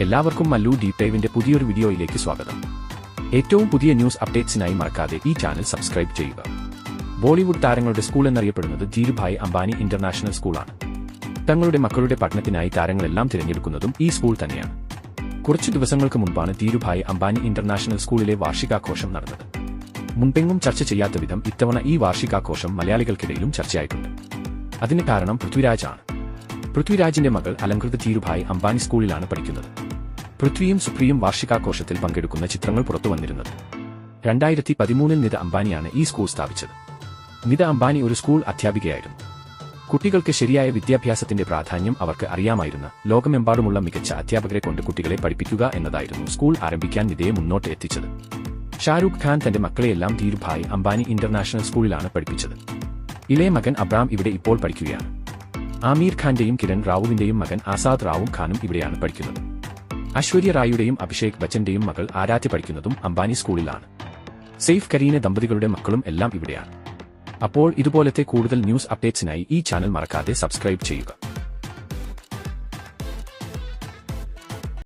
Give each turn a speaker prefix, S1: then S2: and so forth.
S1: എല്ലാവർക്കും മല്ലു ഡീപ് ഡൈവിന്റെ പുതിയൊരു വീഡിയോയിലേക്ക് സ്വാഗതം. ഏറ്റവും പുതിയ ന്യൂസ് അപ്ഡേറ്റ്സിനായി മറക്കാതെ ഈ ചാനൽ സബ്സ്ക്രൈബ് ചെയ്യുക. ബോളിവുഡ് താരങ്ങളുടെ സ്കൂൾ എന്നറിയപ്പെടുന്നത് ധീരുഭായ് അംബാനി ഇന്റർനാഷണൽ സ്കൂളാണ്. തങ്ങളുടെ മക്കളുടെ പഠനത്തിനായി താരങ്ങളെല്ലാം തിരഞ്ഞെടുക്കുന്നതും ഈ സ്കൂൾ തന്നെയാണ്. കുറച്ചു ദിവസങ്ങൾക്ക് മുൻപാണ് ധീരുഭായ് അംബാനി ഇന്റർനാഷണൽ സ്കൂളിലെ വാർഷികാഘോഷം നടന്നത്. മുൻപെങ്ങും ചർച്ച ചെയ്യാത്ത വിധം ഇത്തവണ ഈ വാർഷികാഘോഷം മലയാളികൾക്കിടയിലും ചർച്ചയായിട്ടുണ്ട്. അതിന് കാരണം പൃഥ്വിരാജ് ആണ്. പൃഥ്വിരാജിന്റെ മകൾ അലങ്കൃത ധീരുഭായ് അംബാനി സ്കൂളിലാണ് പഠിക്കുന്നത്. പൃഥ്വിയും സുപ്രിയും വാർഷികാഘോഷത്തിൽ പങ്കെടുക്കുന്ന ചിത്രങ്ങൾ പുറത്തുവന്നിരുന്നത്. 2013 നിത അംബാനിയാണ് ഈ സ്കൂൾ സ്ഥാപിച്ചത്. നിത അംബാനി ഒരു സ്കൂൾ അധ്യാപികയായിരുന്നു. കുട്ടികൾക്ക് ശരിയായ വിദ്യാഭ്യാസത്തിന്റെ പ്രാധാന്യം അവർക്ക് അറിയാമായിരുന്ന ലോകമെമ്പാടുമുള്ള മികച്ച അധ്യാപകരെ കൊണ്ട് കുട്ടികളെ പഠിപ്പിക്കുക എന്നതായിരുന്നു സ്കൂൾ ആരംഭിക്കാൻ നിതയെ മുന്നോട്ട് എത്തിച്ചത്. ഷാരൂഖ് ഖാൻ തന്റെ മക്കളെയെല്ലാം ധീരുഭായ് അംബാനി ഇന്റർനാഷണൽ സ്കൂളിലാണ് പഠിപ്പിച്ചത്. ഇളയ മകൻ അബ്രാം ഇവിടെ ഇപ്പോൾ പഠിക്കുകയാണ്. ആമീർ ഖാന്റെയും കിരൺ റാവുവിന്റെയും മകൻ ആസാദ് റാവു ഖാനും ഇവിടെയാണ് പഠിക്കുന്നത്. ഐശ്വര്യ റായിയുടെയും അഭിഷേക് ബച്ചന്റെയും മകൾ ആരാധ്യ പഠിക്കുന്നതും അംബാനി സ്കൂളിലാണ്. സെയ്ഫ് കരീന ദമ്പതികളുടെ മക്കളും എല്ലാം ഇവിടെയാണ്. അപ്പോൾ ഇതുപോലത്തെ കൂടുതൽ ന്യൂസ് അപ്ഡേറ്റ്സിനായി ഈ ചാനൽ മറക്കാതെ സബ്സ്ക്രൈബ് ചെയ്യുക.